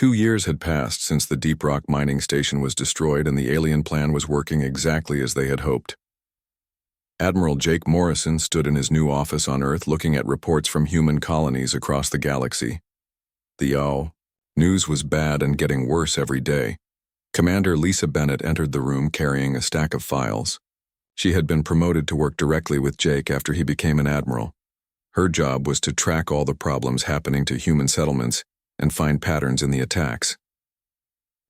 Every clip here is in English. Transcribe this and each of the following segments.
2 years had passed since the Deep Rock mining station was destroyed and the alien plan was working exactly as they had hoped. Admiral Jake Morrison stood in his new office on Earth looking at reports from human colonies across the galaxy. The news was bad and getting worse every day. Commander Lisa Bennett entered the room carrying a stack of files. She had been promoted to work directly with Jake after he became an admiral. Her job was to track all the problems happening to human settlements and find patterns in the attacks.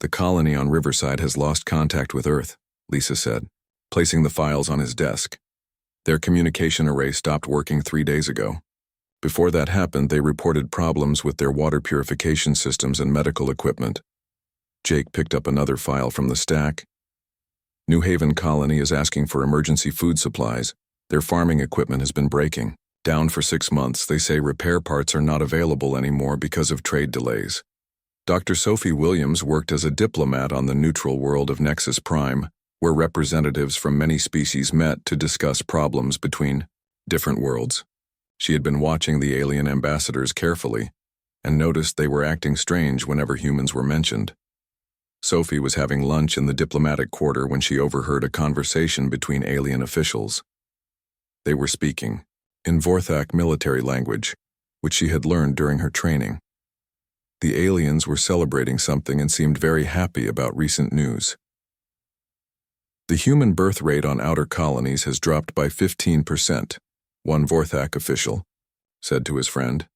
"The colony on Riverside has lost contact with Earth," Lisa said, placing the files on his desk. "Their communication array stopped working 3 days ago. Before that happened, they reported problems with their water purification systems and medical equipment." Jake picked up another file from the stack. "New Haven Colony is asking for emergency food supplies. Their farming equipment has been breaking. Down for 6 months, they say repair parts are not available anymore because of trade delays." Dr. Sophie Williams worked as a diplomat on the neutral world of Nexus Prime, where representatives from many species met to discuss problems between different worlds. She had been watching the alien ambassadors carefully and noticed they were acting strange whenever humans were mentioned. Sophie was having lunch in the diplomatic quarter when she overheard a conversation between alien officials. They were speaking in Vorthak military language, which she had learned during her training. The aliens were celebrating something and seemed very happy about recent news. "The human birth rate on outer colonies has dropped by 15%, one Vorthak official said to his friend.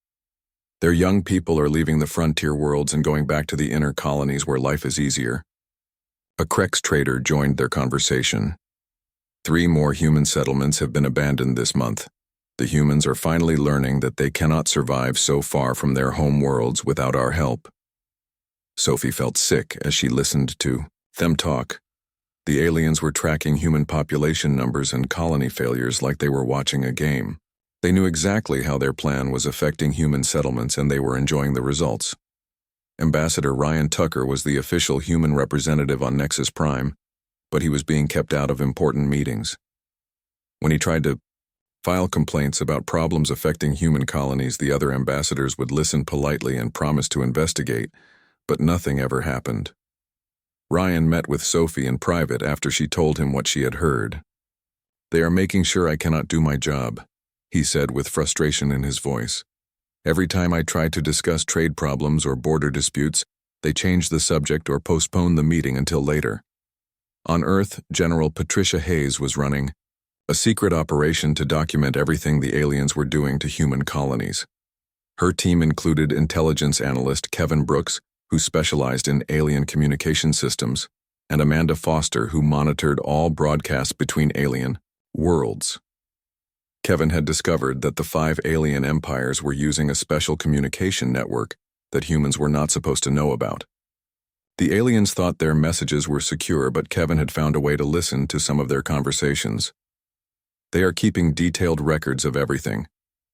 "Their young people are leaving the frontier worlds and going back to the inner colonies where life is easier." A Krex trader joined their conversation. 3 more human settlements have been abandoned this month. The humans are finally learning that they cannot survive so far from their home worlds without our help. Sophie felt sick as she listened to them talk. The aliens were tracking human population numbers and colony failures like they were watching a game. They knew exactly how their plan was affecting human settlements and they were enjoying the results. Ambassador Ryan Tucker was the official human representative on Nexus Prime, but he was being kept out of important meetings. When he tried to file complaints about problems affecting human colonies, the other ambassadors would listen politely and promise to investigate, but nothing ever happened. Ryan met with Sophie in private after she told him what she had heard. "They are making sure I cannot do my job," he said with frustration in his voice. "Every time I try to discuss trade problems or border disputes, they change the subject or postpone the meeting until later." On Earth, General Patricia Hayes was running a secret operation to document everything the aliens were doing to human colonies. Her team included intelligence analyst Kevin Brooks, who specialized in alien communication systems, and Amanda Foster, who monitored all broadcasts between alien worlds. Kevin had discovered that the 5 alien empires were using a special communication network that humans were not supposed to know about. The aliens thought their messages were secure, but Kevin had found a way to listen to some of their conversations. "They are keeping detailed records of everything,"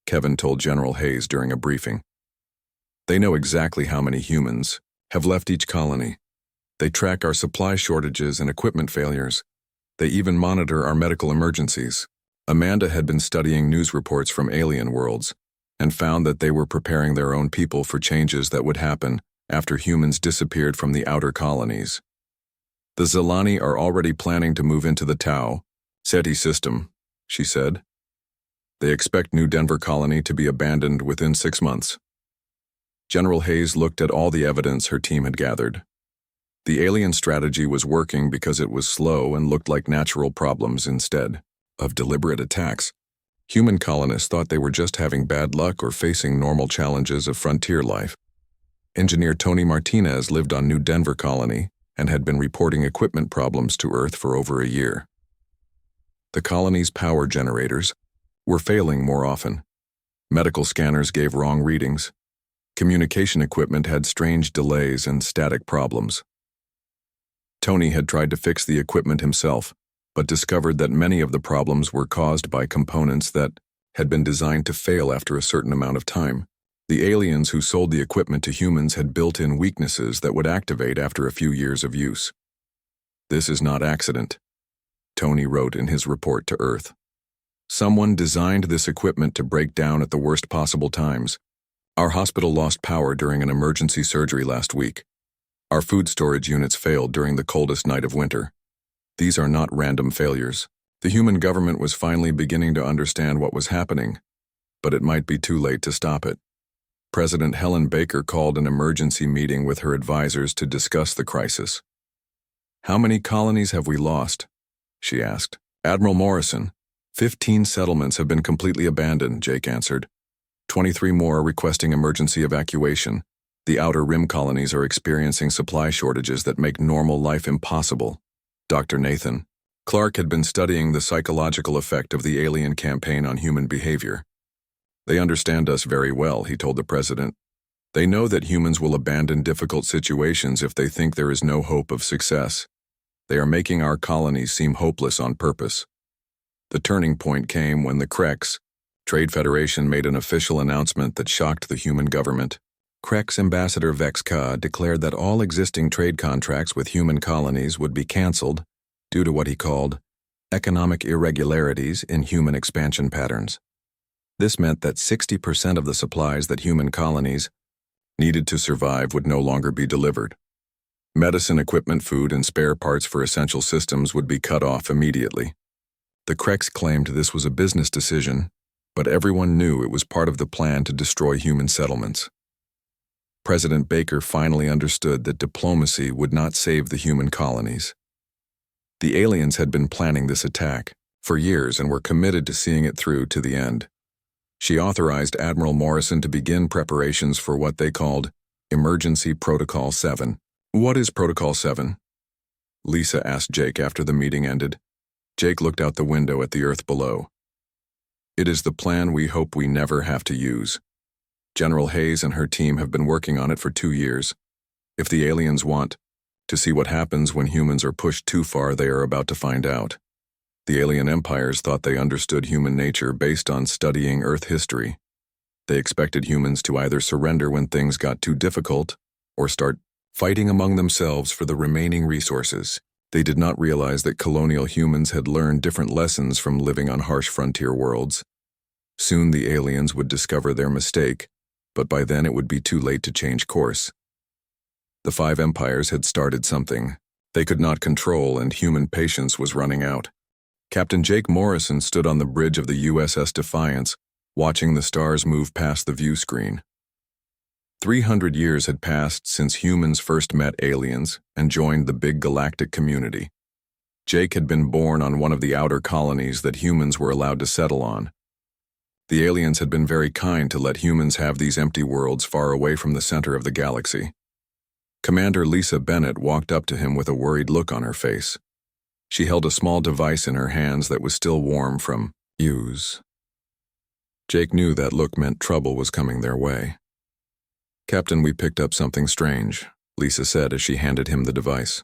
Kevin told General Hayes during a briefing. "They know exactly how many humans have left each colony. They track our supply shortages and equipment failures. They even monitor our medical emergencies." Amanda had been studying news reports from alien worlds and found that they were preparing their own people for changes that would happen after humans disappeared from the outer colonies. "The Zelani are already planning to move into the Tau SETI system," she said. "They expect New Denver Colony to be abandoned within 6 months." General Hayes looked at all the evidence her team had gathered. The alien strategy was working because it was slow and looked like natural problems instead of deliberate attacks. Human colonists thought they were just having bad luck or facing normal challenges of frontier life. Engineer Tony Martinez lived on New Denver Colony and had been reporting equipment problems to Earth for over a year. The colony's power generators were failing more often. Medical scanners gave wrong readings. Communication equipment had strange delays and static problems. Tony had tried to fix the equipment himself, but discovered that many of the problems were caused by components that had been designed to fail after a certain amount of time. The aliens who sold the equipment to humans had built-in weaknesses that would activate after a few years of use. "This is not accident," Tony wrote in his report to Earth. "Someone designed this equipment to break down at the worst possible times. Our hospital lost power during an emergency surgery last week. Our food storage units failed during the coldest night of winter. These are not random failures. The human government was finally beginning to understand what was happening, but it might be too late to stop it. President Helen Baker called an emergency meeting with her advisors to discuss the crisis. "How many colonies have we lost?" she asked. "Admiral Morrison, 15 settlements have been completely abandoned," Jake answered. 23 more are requesting emergency evacuation. The outer rim colonies are experiencing supply shortages that make normal life impossible. Dr. Nathan Clark had been studying the psychological effect of the alien campaign on human behavior. "They understand us very well," he told the president. "They know that humans will abandon difficult situations if they think there is no hope of success. They are making our colonies seem hopeless on purpose." The turning point came when the CREX, Trade Federation, made an official announcement that shocked the human government. CREX Ambassador Vex Ka declared that all existing trade contracts with human colonies would be cancelled due to what he called economic irregularities in human expansion patterns. This meant that 60% of the supplies that human colonies needed to survive would no longer be delivered. Medicine equipment, food, and spare parts for essential systems would be cut off immediately. The CREX claimed this was a business decision, but everyone knew it was part of the plan to destroy human settlements. President Baker finally understood that diplomacy would not save the human colonies. The aliens had been planning this attack for years and were committed to seeing it through to the end. She authorized Admiral Morrison to begin preparations for what they called Emergency Protocol 7. "What is Protocol 7? Lisa asked Jake after the meeting ended. Jake looked out the window at the Earth below. "It is the plan we hope we never have to use. General Hayes and her team have been working on it for 2 years. If the aliens want to see what happens when humans are pushed too far, they are about to find out. The alien empires thought they understood human nature based on studying Earth history. They expected humans to either surrender when things got too difficult or start fighting among themselves for the remaining resources. They did not realize that colonial humans had learned different lessons from living on harsh frontier worlds. Soon the aliens would discover their mistake, but by then it would be too late to change course. The 5 empires had started something they could not control, and human patience was running out. Captain Jake Morrison stood on the bridge of the USS Defiance, watching the stars move past the view screen. 300 years had passed since humans first met aliens and joined the big galactic community. Jake had been born on one of the outer colonies that humans were allowed to settle on. The aliens had been very kind to let humans have these empty worlds far away from the center of the galaxy. Commander Lisa Bennett walked up to him with a worried look on her face. She held a small device in her hands that was still warm from use. Jake knew that look meant trouble was coming their way. "Captain, we picked up something strange," Lisa said as she handed him the device.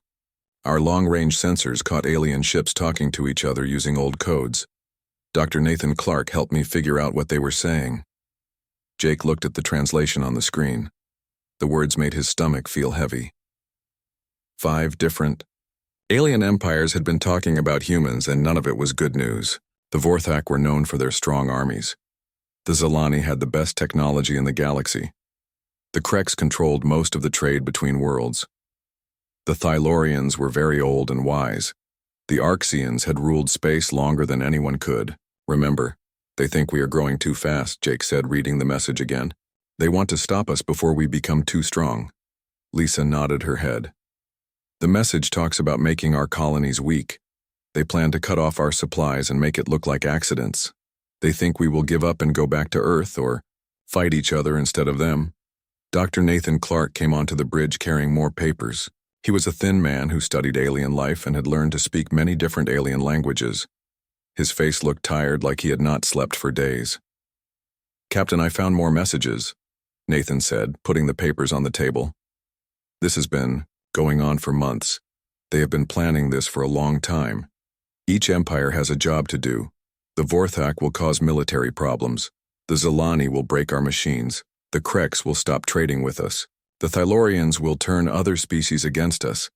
"Our long-range sensors caught alien ships talking to each other using old codes. Dr. Nathan Clark helped me figure out what they were saying." Jake looked at the translation on the screen. The words made his stomach feel heavy. 5 different alien empires had been talking about humans, and none of it was good news. The Vorthak were known for their strong armies. The Zalani had the best technology in the galaxy. The Krex controlled most of the trade between worlds. The Thylorians were very old and wise. The Arxians had ruled space longer than anyone could. "Remember, they think we are growing too fast," Jake said, reading the message again. "They want to stop us before we become too strong." Lisa nodded her head. "The message talks about making our colonies weak. They plan to cut off our supplies and make it look like accidents. They think we will give up and go back to Earth or fight each other instead of them." Dr. Nathan Clark came onto the bridge carrying more papers. He was a thin man who studied alien life and had learned to speak many different alien languages. His face looked tired, like he had not slept for days. "Captain, I found more messages," Nathan said, putting the papers on the table. "This has been going on for months. They have been planning this for a long time. Each empire has a job to do. The Vorthak will cause military problems. The Zalani will break our machines. The Krex will stop trading with us. The Thylorians will turn other species against us.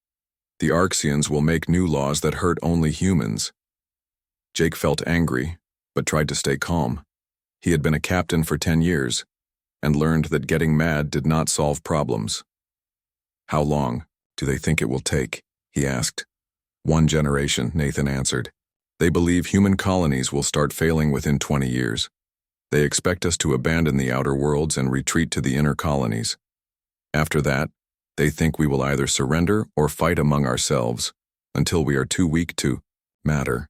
The Arxians will make new laws that hurt only humans." Jake felt angry, but tried to stay calm. He had been a captain for 10 years and learned that getting mad did not solve problems. "How long?" do they think it will take?" he asked. "1 generation," Nathan answered. "They believe human colonies will start failing within 20 years. They expect us to abandon the outer worlds and retreat to the inner colonies. After that, they think we will either surrender or fight among ourselves until we are too weak to matter."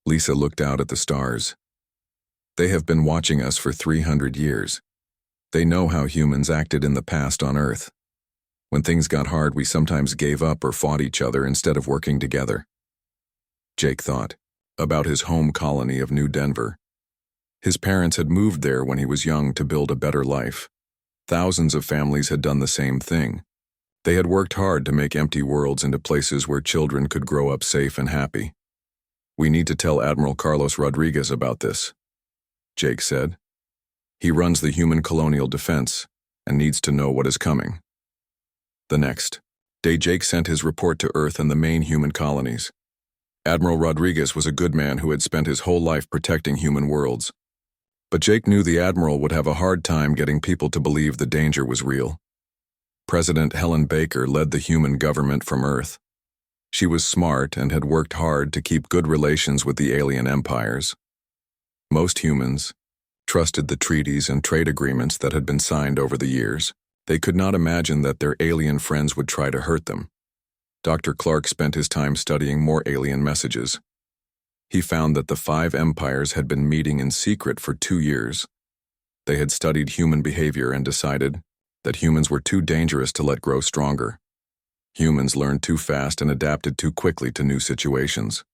Lisa looked out at the stars. "They have been watching us for 300 years. They know how humans acted in the past on Earth. When things got hard, we sometimes gave up or fought each other instead of working together." Jake thought about his home colony of New Denver. His parents had moved there when he was young to build a better life. Thousands of families had done the same thing. They had worked hard to make empty worlds into places where children could grow up safe and happy. "We need to tell Admiral Carlos Rodriguez about this," Jake said. "He runs the Human Colonial Defense and needs to know what is coming." The next day, Jake sent his report to Earth and the main human colonies. Admiral Rodriguez was a good man who had spent his whole life protecting human worlds. But Jake knew the Admiral would have a hard time getting people to believe the danger was real. President Helen Baker led the human government from Earth. She was smart and had worked hard to keep good relations with the alien empires. Most humans trusted the treaties and trade agreements that had been signed over the years. They could not imagine that their alien friends would try to hurt them. Dr. Clark spent his time studying more alien messages. He found that the 5 empires had been meeting in secret for 2 years. They had studied human behavior and decided that humans were too dangerous to let grow stronger. Humans learned too fast and adapted too quickly to new situations.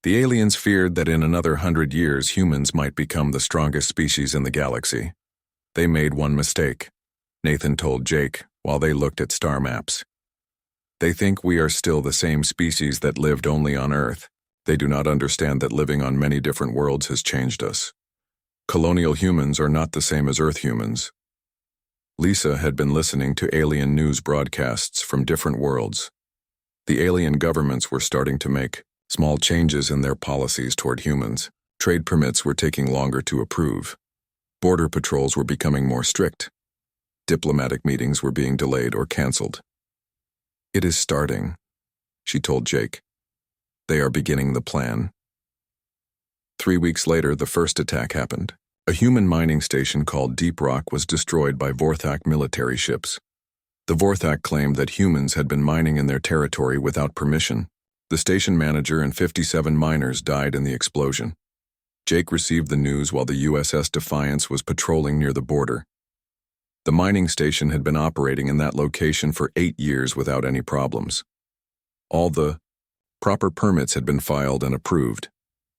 The aliens feared that in another 100 years humans might become the strongest species in the galaxy. They made one mistake, Nathan told Jake while they looked at star maps. "They think we are still the same species that lived only on Earth. They do not understand that living on many different worlds has changed us. Colonial humans are not the same as Earth humans." Lisa had been listening to alien news broadcasts from different worlds. The alien governments were starting to make small changes in their policies toward humans. Trade permits were taking longer to approve. Border patrols were becoming more strict. Diplomatic meetings were being delayed or canceled. "It is starting," she told Jake. "They are beginning the plan." 3 weeks later, the first attack happened. A human mining station called Deep Rock was destroyed by Vorthak military ships. The Vorthak claimed that humans had been mining in their territory without permission. The station manager and 57 miners died in the explosion. Jake received the news while the USS Defiance was patrolling near the border. The mining station had been operating in that location for 8 years without any problems. All the proper permits had been filed and approved,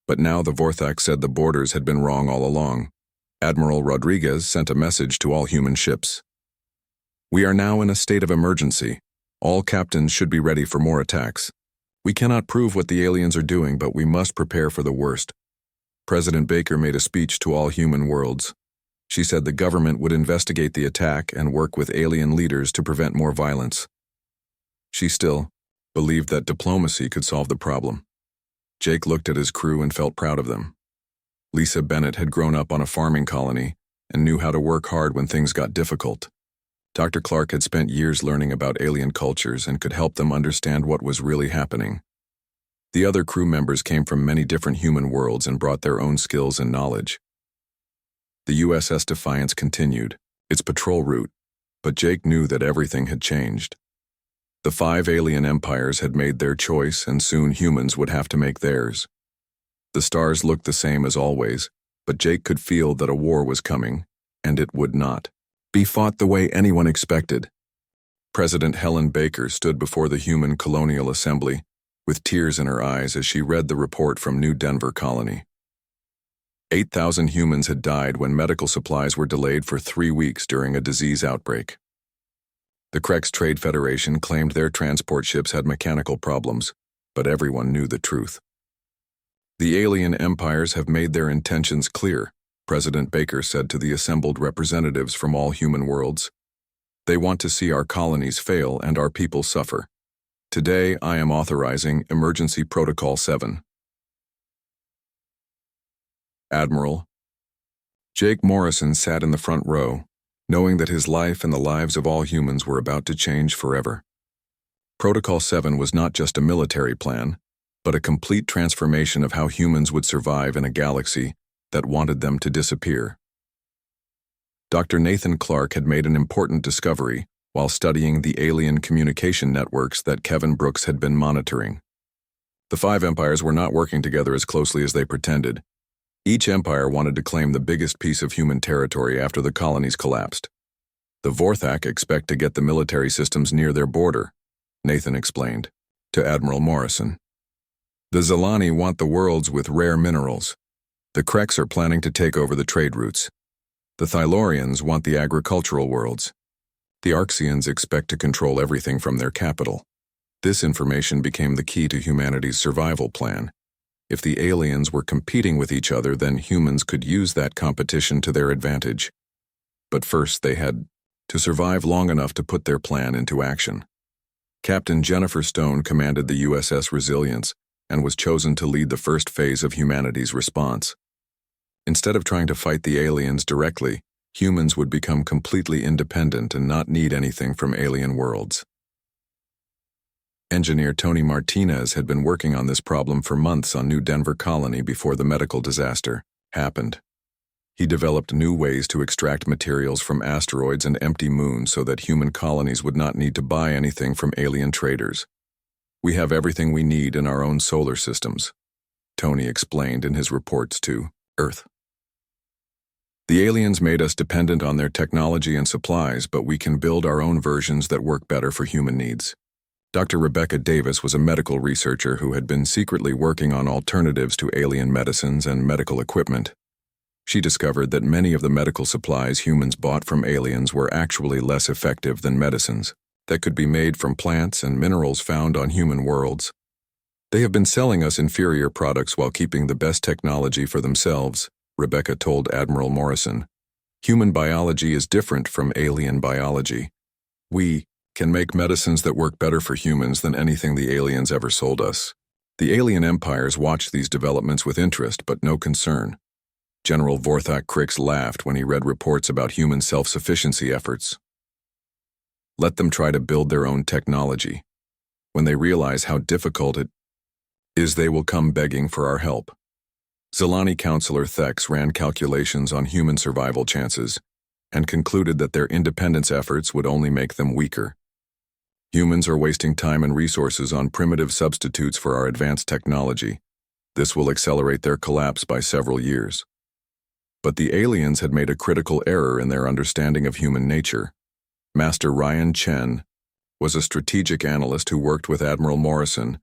but now the Vorthak said the borders had been wrong all along. Admiral Rodriguez sent a message to all human ships. "We are now in a state of emergency. All captains should be ready for more attacks. We cannot prove what the aliens are doing, but we must prepare for the worst." President Baker made a speech to all human worlds. She said the government would investigate the attack and work with alien leaders to prevent more violence. She still believed that diplomacy could solve the problem. Jake looked at his crew and felt proud of them. Lisa Bennett had grown up on a farming colony and knew how to work hard when things got difficult. Dr. Clark had spent years learning about alien cultures and could help them understand what was really happening. The other crew members came from many different human worlds and brought their own skills and knowledge. The USS Defiance continued its patrol route, but Jake knew that everything had changed. The 5 alien empires had made their choice, and soon humans would have to make theirs. The stars looked the same as always, but Jake could feel that a war was coming, and it would not be fought the way anyone expected. President Helen Baker stood before the Human Colonial Assembly, with tears in her eyes as she read the report from New Denver Colony. 8,000 humans had died when medical supplies were delayed for 3 weeks during a disease outbreak. The Krex Trade Federation claimed their transport ships had mechanical problems, but everyone knew the truth. "The alien empires have made their intentions clear," President Baker said to the assembled representatives from all human worlds. "They want to see our colonies fail and our people suffer. Today, I am authorizing Emergency Protocol 7. Admiral. Jake Morrison sat in the front row, knowing that his life and the lives of all humans were about to change forever. Protocol 7 was not just a military plan, but a complete transformation of how humans would survive in a galaxy that wanted them to disappear. Dr. Nathan Clark had made an important discovery while studying the alien communication networks that Kevin Brooks had been monitoring. The 5 empires were not working together as closely as they pretended. Each empire wanted to claim the biggest piece of human territory after the colonies collapsed. The Vorthak expect to get the military systems near their border, Nathan explained to Admiral Morrison. The Zelani want the worlds with rare minerals. The Kreks are planning to take over the trade routes. The Thylorians want the agricultural worlds. The Arxians expect to control everything from their capital. This information became the key to humanity's survival plan. If the aliens were competing with each other, then humans could use that competition to their advantage. But first, they had to survive long enough to put their plan into action. Captain Jennifer Stone commanded the USS Resilience and was chosen to lead the first phase of humanity's response. Instead of trying to fight the aliens directly, humans would become completely independent and not need anything from alien worlds. Engineer Tony Martinez had been working on this problem for months on New Denver Colony before the medical disaster happened. He developed new ways to extract materials from asteroids and empty moons so that human colonies would not need to buy anything from alien traders. We have everything we need in our own solar systems, Tony explained in his reports to Earth. The aliens made us dependent on their technology and supplies, but we can build our own versions that work better for human needs. Dr. Rebecca Davis was a medical researcher who had been secretly working on alternatives to alien medicines and medical equipment. She discovered that many of the medical supplies humans bought from aliens were actually less effective than medicines that could be made from plants and minerals found on human worlds. They have been selling us inferior products while keeping the best technology for themselves, Rebecca told Admiral Morrison. Human biology is different from alien biology. We can make medicines that work better for humans than anything the aliens ever sold us. The alien empires watched these developments with interest but no concern. General Vorthak Krix laughed when he read reports about human self-sufficiency efforts. Let them try to build their own technology. When they realize how difficult it is, they will come begging for our help. Zelani counselor Thex ran calculations on human survival chances and concluded that their independence efforts would only make them weaker. Humans are wasting time and resources on primitive substitutes for our advanced technology. This will accelerate their collapse by several years. But the aliens had made a critical error in their understanding of human nature. Master Ryan Chen was a strategic analyst who worked with Admiral Morrison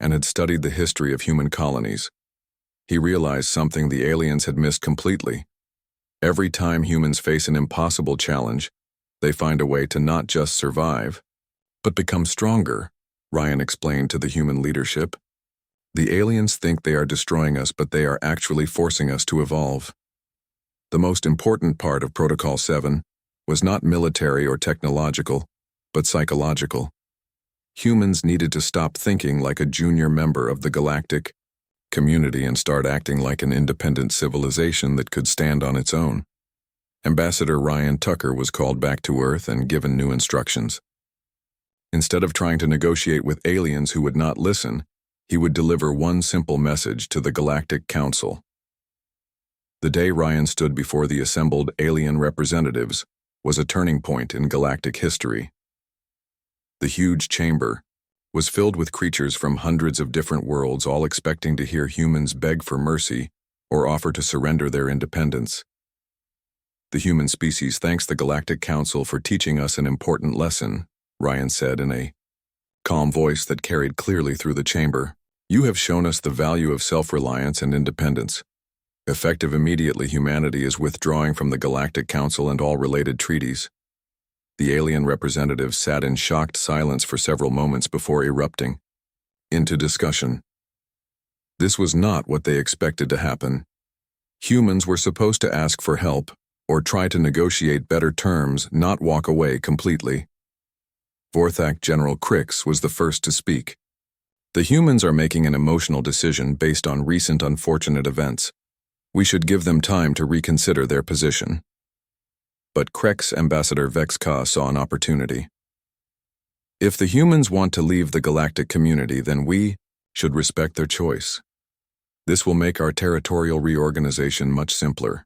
and had studied the history of human colonies. He realized something the aliens had missed completely. Every time humans face an impossible challenge, they find a way to not just survive, but become stronger, Ryan explained to the human leadership. The aliens think they are destroying us, but they are actually forcing us to evolve. The most important part of Protocol 7 was not military or technological, but psychological. Humans needed to stop thinking like a junior member of the galactic community and start acting like an independent civilization that could stand on its own. Ambassador Ryan Tucker was called back to Earth and given new instructions. Instead of trying to negotiate with aliens who would not listen, he would deliver one simple message to the Galactic Council. The day Ryan stood before the assembled alien representatives was a turning point in galactic history. The huge chamber was filled with creatures from hundreds of different worlds, all expecting to hear humans beg for mercy or offer to surrender their independence. The human species thanks the Galactic Council for teaching us an important lesson, Ryan said in a calm voice that carried clearly through the chamber. You have shown us the value of self-reliance and independence. Effective immediately, humanity is withdrawing from the Galactic Council and all related treaties. The alien representatives sat in shocked silence for several moments before erupting into discussion. This was not what they expected to happen. Humans were supposed to ask for help or try to negotiate better terms, not walk away completely. Vorthak General Krix was the first to speak. The humans are making an emotional decision based on recent unfortunate events. We should give them time to reconsider their position. But Krix Ambassador Vex Ka saw an opportunity. If the humans want to leave the galactic community, then we should respect their choice. This will make our territorial reorganization much simpler.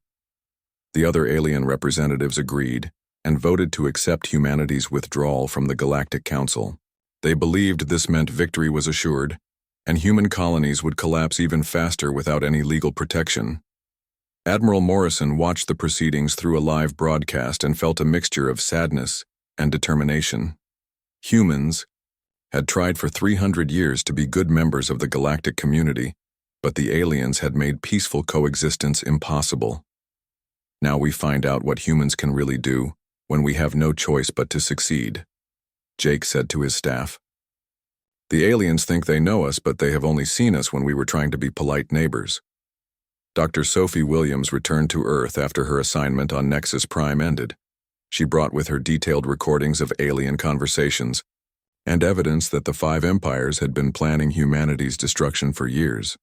The other alien representatives agreed and voted to accept humanity's withdrawal from the Galactic Council. They believed this meant victory was assured, and human colonies would collapse even faster without any legal protection. Admiral Morrison watched the proceedings through a live broadcast and felt a mixture of sadness and determination. Humans had tried for 300 years to be good members of the galactic community, but the aliens had made peaceful coexistence impossible. Now we find out what humans can really do when we have no choice but to succeed, Jake said to his staff. The aliens think they know us, but they have only seen us when we were trying to be polite neighbors. Dr. Sophie Williams returned to Earth after her assignment on Nexus Prime ended. She brought with her detailed recordings of alien conversations and evidence that the Five Empires had been planning humanity's destruction for years.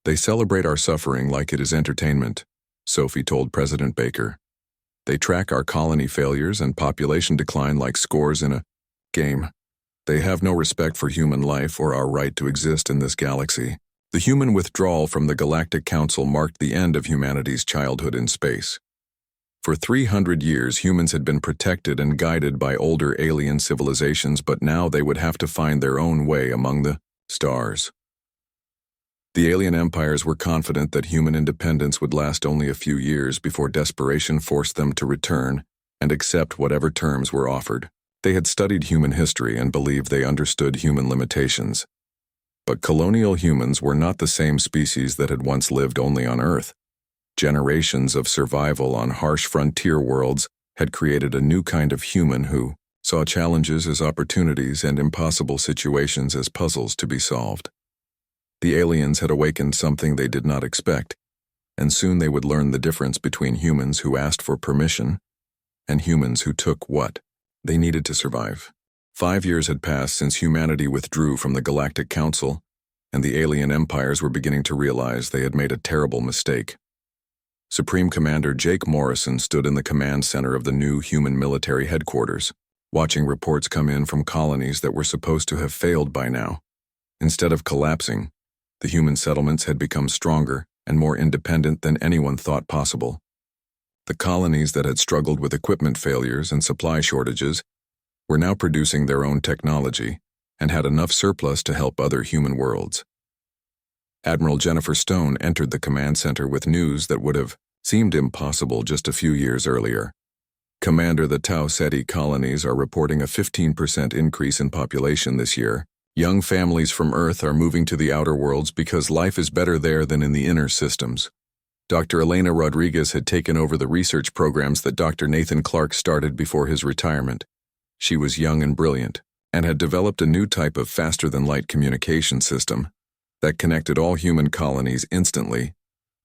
They celebrate our suffering like it is entertainment, Sophie told President Baker. They track our colony failures and population decline like scores in a game. They have no respect for human life or our right to exist in this galaxy. The human withdrawal from the Galactic Council marked the end of humanity's childhood in space. For 300 years, humans had been protected and guided by older alien civilizations, but now they would have to find their own way among the stars. The alien empires were confident that human independence would last only a few years before desperation forced them to return and accept whatever terms were offered. They had studied human history and believed they understood human limitations. But colonial humans were not the same species that had once lived only on Earth. Generations of survival on harsh frontier worlds had created a new kind of human who saw challenges as opportunities and impossible situations as puzzles to be solved. The aliens had awakened something they did not expect, and soon they would learn the difference between humans who asked for permission and humans who took what they needed to survive. 5 years had passed since humanity withdrew from the Galactic Council, and the alien empires were beginning to realize they had made a terrible mistake. Supreme Commander Jake Morrison stood in the command center of the new human military headquarters, watching reports come in from colonies that were supposed to have failed by now. Instead of collapsing, the human settlements had become stronger and more independent than anyone thought possible. The colonies that had struggled with equipment failures and supply shortages were now producing their own technology and had enough surplus to help other human worlds. Admiral Jennifer Stone entered the command center with news that would have seemed impossible just a few years earlier. Commander, the Tau Ceti colonies are reporting a 15% increase in population this year. Young families from Earth are moving to the outer worlds because life is better there than in the inner systems. Dr. Elena Rodriguez had taken over the research programs that Dr. Nathan Clark started before his retirement. She was young and brilliant, and had developed a new type of faster-than-light communication system that connected all human colonies instantly,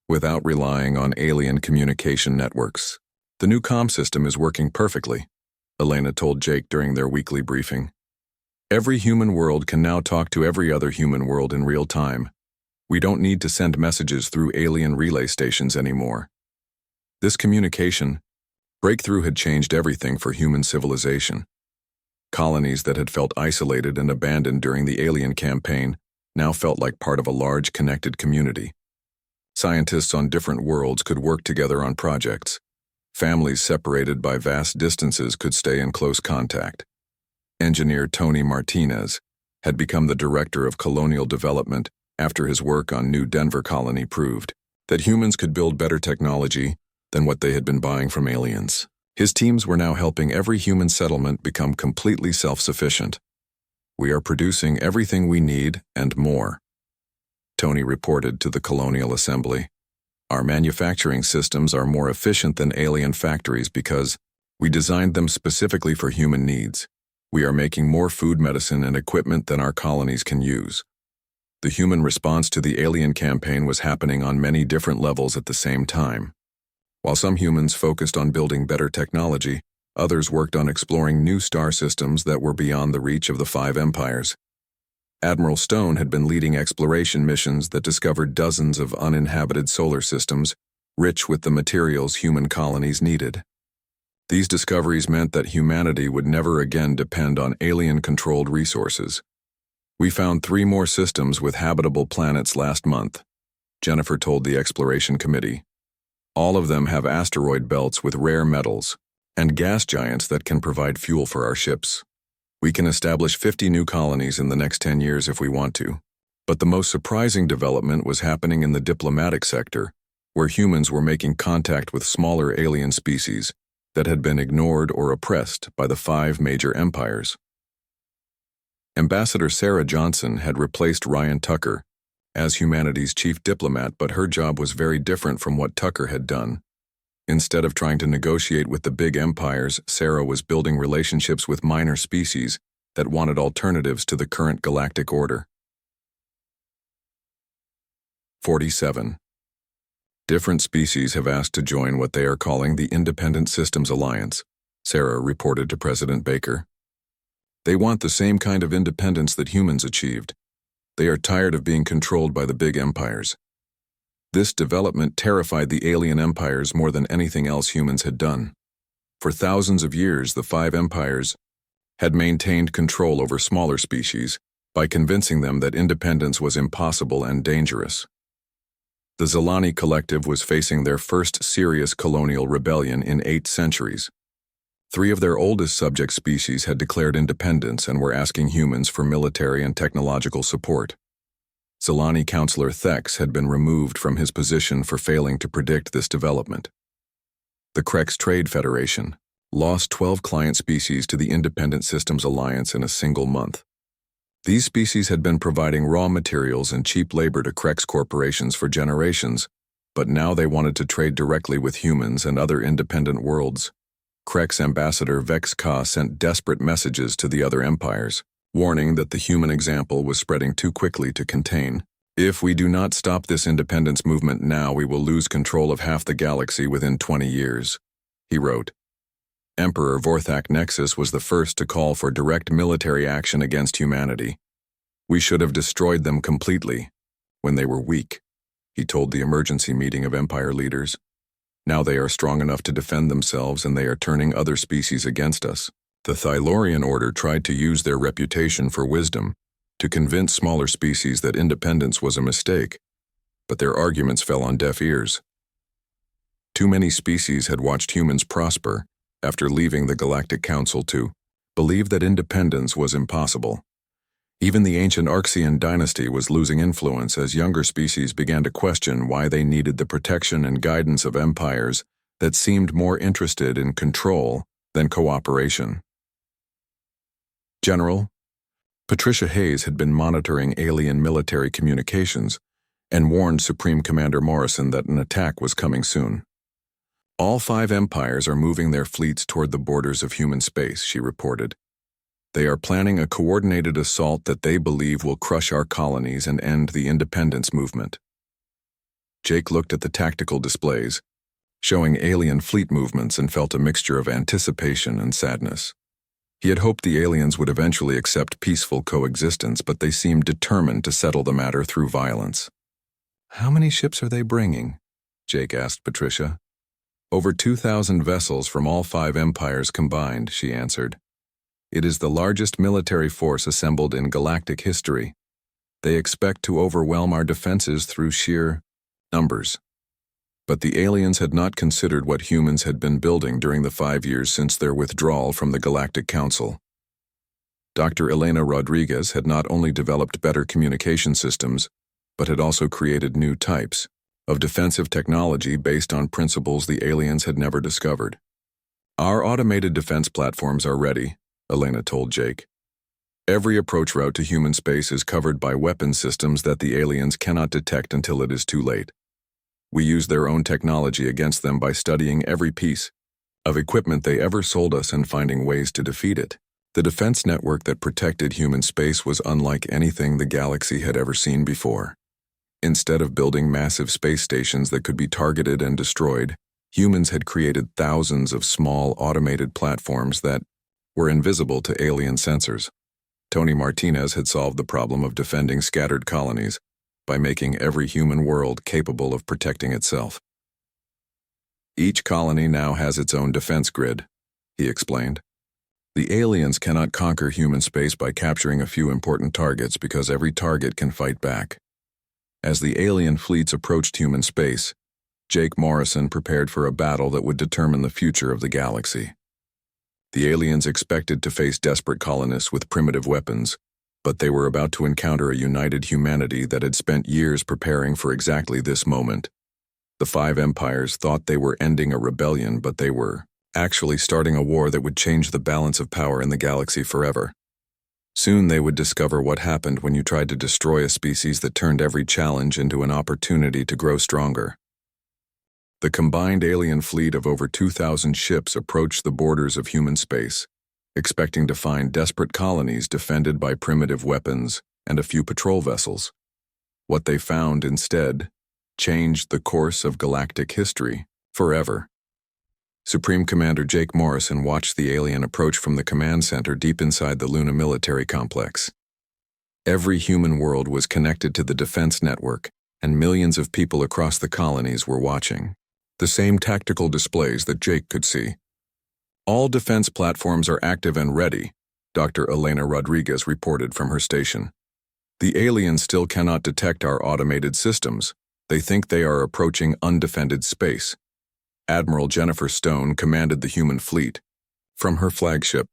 without relying on alien communication networks. The new comm system is working perfectly, Elena told Jake during their weekly briefing. Every human world can now talk to every other human world in real time. We don't need to send messages through alien relay stations anymore. This communication breakthrough had changed everything for human civilization. Colonies that had felt isolated and abandoned during the alien campaign now felt like part of a large connected community. Scientists on different worlds could work together on projects. Families separated by vast distances could stay in close contact. Engineer Tony Martinez had become the director of colonial development after his work on New Denver colony proved that humans could build better technology than what they had been buying from aliens. His teams were now helping every human settlement become completely self-sufficient. We are producing everything we need and more, Tony reported to the Colonial Assembly. Our manufacturing systems are more efficient than alien factories because we designed them specifically for human needs. We are making more food, medicine, and equipment than our colonies can use. The human response to the alien campaign was happening on many different levels at the same time. While some humans focused on building better technology, others worked on exploring new star systems that were beyond the reach of the Five Empires. Admiral Stone had been leading exploration missions that discovered dozens of uninhabited solar systems, rich with the materials human colonies needed. These discoveries meant that humanity would never again depend on alien-controlled resources. We found 3 more systems with habitable planets last month, Jennifer told the Exploration Committee. All of them have asteroid belts with rare metals and gas giants that can provide fuel for our ships. We can establish 50 new colonies in the next 10 years if we want to. But the most surprising development was happening in the diplomatic sector, where humans were making contact with smaller alien species that had been ignored or oppressed by the 5 major empires. Ambassador Sarah Johnson had replaced Ryan Tucker as humanity's chief diplomat, but her job was very different from what Tucker had done. Instead of trying to negotiate with the big empires, Sarah was building relationships with minor species that wanted alternatives to the current galactic order. 47. Different species have asked to join what they are calling the Independent Systems Alliance, Sarah reported to President Baker. They want the same kind of independence that humans achieved. They are tired of being controlled by the big empires. This development terrified the alien empires more than anything else humans had done. For thousands of years, the 5 empires had maintained control over smaller species by convincing them that independence was impossible and dangerous. The Zelani Collective was facing their first serious colonial rebellion in 8 centuries. 3 of their oldest subject species had declared independence and were asking humans for military and technological support. Zelani Counselor Thex had been removed from his position for failing to predict this development. The Krex Trade Federation lost 12 client species to the Independent Systems Alliance in a single month. These species had been providing raw materials and cheap labor to Krex corporations for generations, but now they wanted to trade directly with humans and other independent worlds. Krex Ambassador Vex Ka sent desperate messages to the other empires, warning that the human example was spreading too quickly to contain. If we do not stop this independence movement now, we will lose control of half the galaxy within 20 years, he wrote. Emperor Vorthak Nexus was the first to call for direct military action against humanity. We should have destroyed them completely when they were weak, he told the emergency meeting of empire leaders. Now they are strong enough to defend themselves and they are turning other species against us. The Thylorian Order tried to use their reputation for wisdom to convince smaller species that independence was a mistake, but their arguments fell on deaf ears. Too many species had watched humans prosper after leaving the Galactic Council to believe that independence was impossible. Even the ancient Arxian dynasty was losing influence as younger species began to question why they needed the protection and guidance of empires that seemed more interested in control than cooperation. General, Patricia Hayes had been monitoring alien military communications and warned Supreme Commander Morrison that an attack was coming soon. All 5 empires are moving their fleets toward the borders of human space, she reported. They are planning a coordinated assault that they believe will crush our colonies and end the independence movement. Jake looked at the tactical displays, showing alien fleet movements, and felt a mixture of anticipation and sadness. He had hoped the aliens would eventually accept peaceful coexistence, but they seemed determined to settle the matter through violence. How many ships are they bringing? Jake asked Patricia. Over 2,000 vessels from all 5 empires combined, she answered. It is the largest military force assembled in galactic history. They expect to overwhelm our defenses through sheer numbers. But the aliens had not considered what humans had been building during the 5 years since their withdrawal from the Galactic Council. Dr. Elena Rodriguez had not only developed better communication systems, but had also created new types of defensive technology based on principles the aliens had never discovered. Our automated defense platforms are ready, Elena told Jake. Every approach route to human space is covered by weapon systems that the aliens cannot detect until it is too late. We use their own technology against them by studying every piece of equipment they ever sold us and finding ways to defeat it. The defense network that protected human space was unlike anything the galaxy had ever seen before. Instead of building massive space stations that could be targeted and destroyed, humans had created thousands of small automated platforms that were invisible to alien sensors. Tony Martinez had solved the problem of defending scattered colonies by making every human world capable of protecting itself. Each colony now has its own defense grid, he explained. The aliens cannot conquer human space by capturing a few important targets because every target can fight back. As the alien fleets approached human space, Jake Morrison prepared for a battle that would determine the future of the galaxy. The aliens expected to face desperate colonists with primitive weapons, but they were about to encounter a united humanity that had spent years preparing for exactly this moment. The five empires thought they were ending a rebellion, but they were actually starting a war that would change the balance of power in the galaxy forever. Soon they would discover what happened when you tried to destroy a species that turned every challenge into an opportunity to grow stronger. The combined alien fleet of over 2,000 ships approached the borders of human space, expecting to find desperate colonies defended by primitive weapons and a few patrol vessels. What they found instead changed the course of galactic history forever. Supreme Commander Jake Morrison watched the alien approach from the command center deep inside the Luna military complex. Every human world was connected to the defense network, and millions of people across the colonies were watching. The same tactical displays that Jake could see. All defense platforms are active and ready, Dr. Elena Rodriguez reported from her station. The aliens still cannot detect our automated systems. They think they are approaching undefended space. Admiral Jennifer Stone commanded the human fleet from her flagship.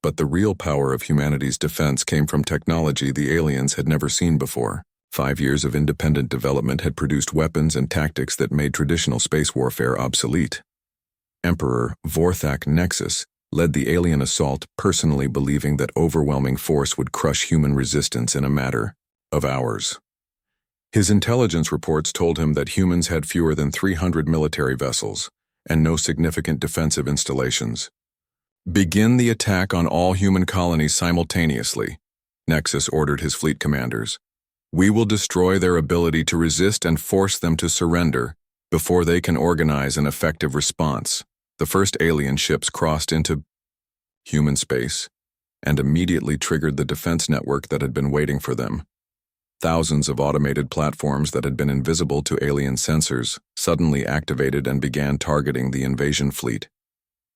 But the real power of humanity's defense came from technology the aliens had never seen before. 5 years of independent development had produced weapons and tactics that made traditional space warfare obsolete. Emperor Vorthak Nexus led the alien assault, personally believing that overwhelming force would crush human resistance in a matter of hours. His intelligence reports told him that humans had fewer than 300 military vessels and no significant defensive installations. Begin the attack on all human colonies simultaneously, Nexus ordered his fleet commanders. We will destroy their ability to resist and force them to surrender before they can organize an effective response. The first alien ships crossed into human space and immediately triggered the defense network that had been waiting for them. Thousands of automated platforms that had been invisible to alien sensors suddenly activated and began targeting the invasion fleet.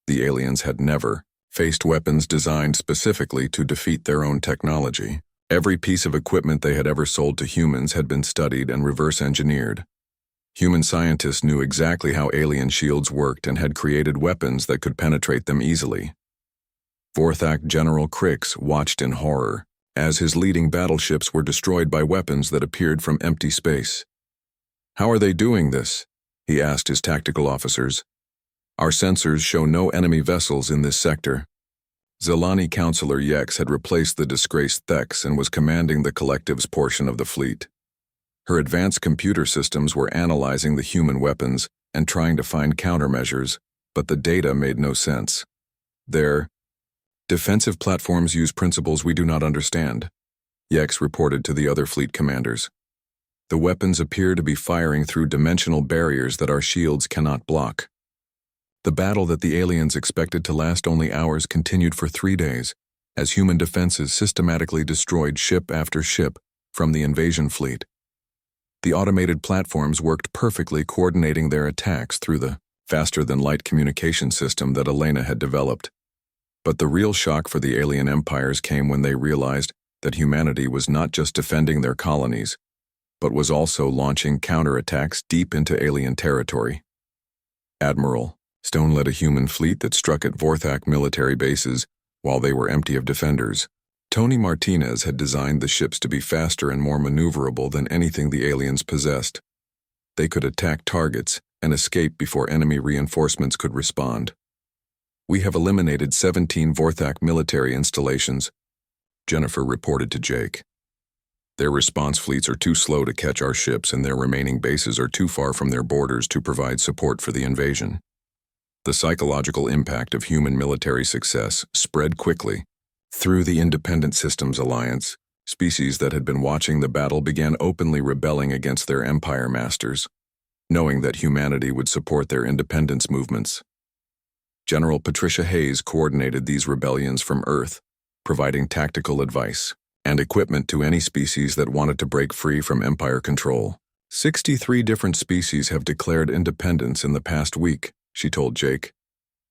The aliens had never faced weapons designed specifically to defeat their own technology. Every piece of equipment they had ever sold to humans had been studied and reverse-engineered. Human scientists knew exactly how alien shields worked and had created weapons that could penetrate them easily. Vorthak General Crix watched in horror as his leading battleships were destroyed by weapons that appeared from empty space. How are they doing this? He asked his tactical officers. Our sensors show no enemy vessels in this sector. Zelani Counselor Yex had replaced the disgraced Thex and was commanding the collective's portion of the fleet. Her advanced computer systems were analyzing the human weapons and trying to find countermeasures, but the data made no sense. Their defensive platforms use principles we do not understand, Yex reported to the other fleet commanders. The weapons appear to be firing through dimensional barriers that our shields cannot block. The battle that the aliens expected to last only hours continued for 3 days, as human defenses systematically destroyed ship after ship from the invasion fleet. The automated platforms worked perfectly, coordinating their attacks through the faster-than-light communication system that Elena had developed. But the real shock for the alien empires came when they realized that humanity was not just defending their colonies, but was also launching counterattacks deep into alien territory. Admiral Stone led a human fleet that struck at Vorthak military bases while they were empty of defenders. Tony Martinez had designed the ships to be faster and more maneuverable than anything the aliens possessed. They could attack targets and escape before enemy reinforcements could respond. We have eliminated 17 Vorthak military installations, Jennifer reported to Jake. Their response fleets are too slow to catch our ships, and their remaining bases are too far from their borders to provide support for the invasion. The psychological impact of human military success spread quickly. Through the Independent Systems Alliance, species that had been watching the battle began openly rebelling against their empire masters, knowing that humanity would support their independence movements. General Patricia Hayes coordinated these rebellions from Earth, providing tactical advice and equipment to any species that wanted to break free from empire control. 63 different species have declared independence in the past week, she told Jake.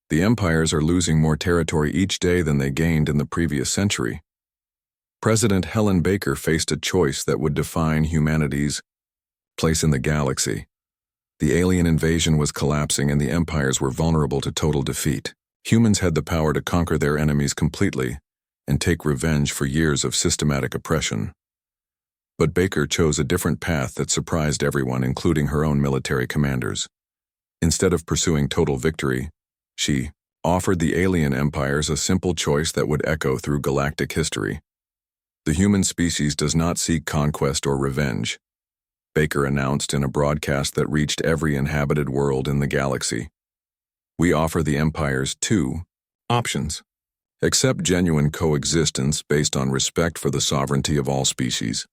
The empires are losing more territory each day than they gained in the previous century. President Helen Baker faced a choice that would define humanity's place in the galaxy. The alien invasion was collapsing and the empires were vulnerable to total defeat. Humans had the power to conquer their enemies completely and take revenge for years of systematic oppression. But Baker chose a different path that surprised everyone, including her own military commanders. Instead of pursuing total victory, she offered the alien empires a simple choice that would echo through galactic history. The human species does not seek conquest or revenge, Baker announced in a broadcast that reached every inhabited world in the galaxy. We offer the empires two options. Accept genuine coexistence based on respect for the sovereignty of all species,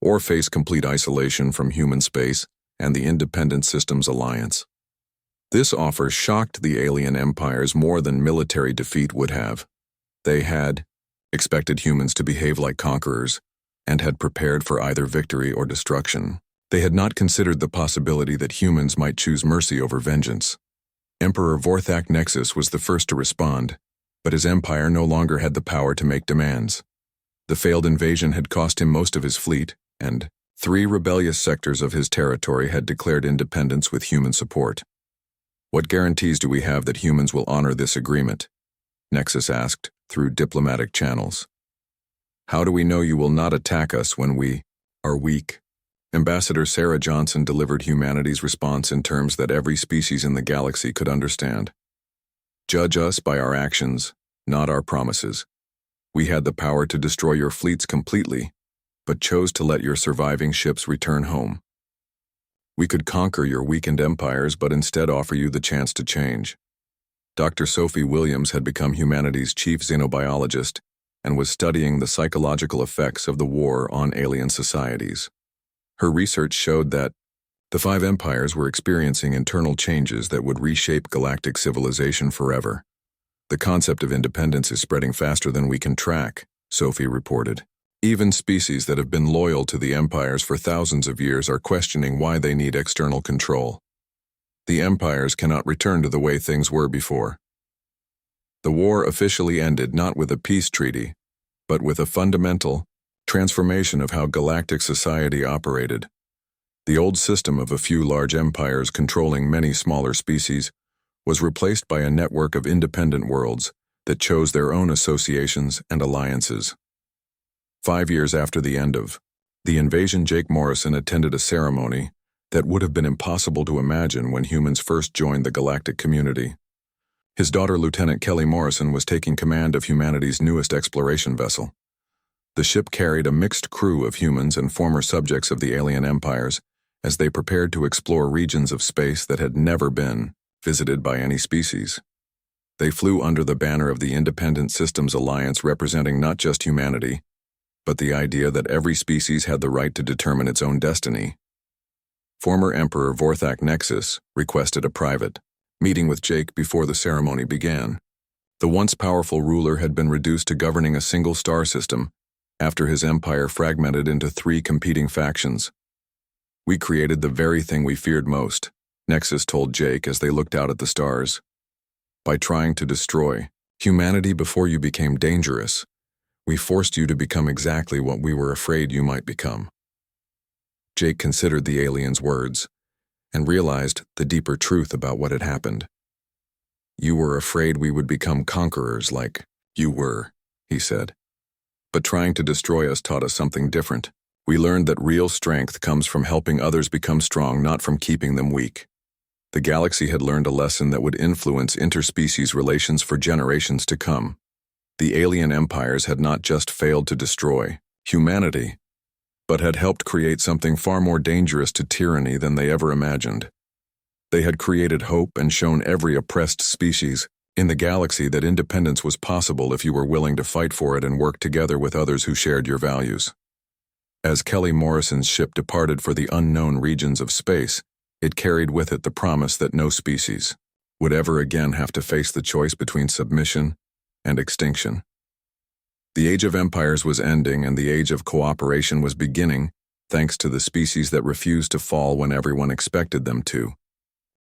or face complete isolation from human space and the Independent Systems Alliance. This offer shocked the alien empires more than military defeat would have. They had expected humans to behave like conquerors and had prepared for either victory or destruction. They had not considered the possibility that humans might choose mercy over vengeance. Emperor Vorthak Nexus was the first to respond, but his empire no longer had the power to make demands. The failed invasion had cost him most of his fleet, and 3 rebellious sectors of his territory had declared independence with human support. What guarantees do we have that humans will honor this agreement? Nexus asked, through diplomatic channels. How do we know you will not attack us when we are weak? Ambassador Sarah Johnson delivered humanity's response in terms that every species in the galaxy could understand. Judge us by our actions, not our promises. We had the power to destroy your fleets completely, but chose to let your surviving ships return home. We could conquer your weakened empires, but instead offer you the chance to change. Dr. Sophie Williams had become humanity's chief xenobiologist and was studying the psychological effects of the war on alien societies. Her research showed that the 5 empires were experiencing internal changes that would reshape galactic civilization forever. The concept of independence is spreading faster than we can track, Sophie reported. Even species that have been loyal to the empires for thousands of years are questioning why they need external control. The empires cannot return to the way things were before. The war officially ended not with a peace treaty, but with a fundamental transformation of how galactic society operated. The old system of a few large empires controlling many smaller species was replaced by a network of independent worlds that chose their own associations and alliances. 5 years after the end of the invasion, Jake Morrison attended a ceremony that would have been impossible to imagine when humans first joined the galactic community. His daughter, Lieutenant Kelly Morrison, was taking command of humanity's newest exploration vessel. The ship carried a mixed crew of humans and former subjects of the alien empires as they prepared to explore regions of space that had never been visited by any species. They flew under the banner of the Independent Systems Alliance, representing not just humanity, but the idea that every species had the right to determine its own destiny. Former Emperor Vorthak Nexus requested a private meeting with Jake before the ceremony began. The once powerful ruler had been reduced to governing a single star system after his empire fragmented into 3 competing factions. We created the very thing we feared most, Nexus told Jake as they looked out at the stars. By trying to destroy humanity before you became dangerous, we forced you to become exactly what we were afraid you might become. Jake considered the alien's words and realized the deeper truth about what had happened. You were afraid we would become conquerors like you were, he said. But trying to destroy us taught us something different. We learned that real strength comes from helping others become strong, not from keeping them weak. The galaxy had learned a lesson that would influence interspecies relations for generations to come. The alien empires had not just failed to destroy humanity, but had helped create something far more dangerous to tyranny than they ever imagined. They had created hope and shown every oppressed species in the galaxy that independence was possible if you were willing to fight for it and work together with others who shared your values. As Kelly Morrison's ship departed for the unknown regions of space, it carried with it the promise that no species would ever again have to face the choice between submission and extinction. The Age of Empires was ending and the Age of Cooperation was beginning, thanks to the species that refused to fall when everyone expected them to.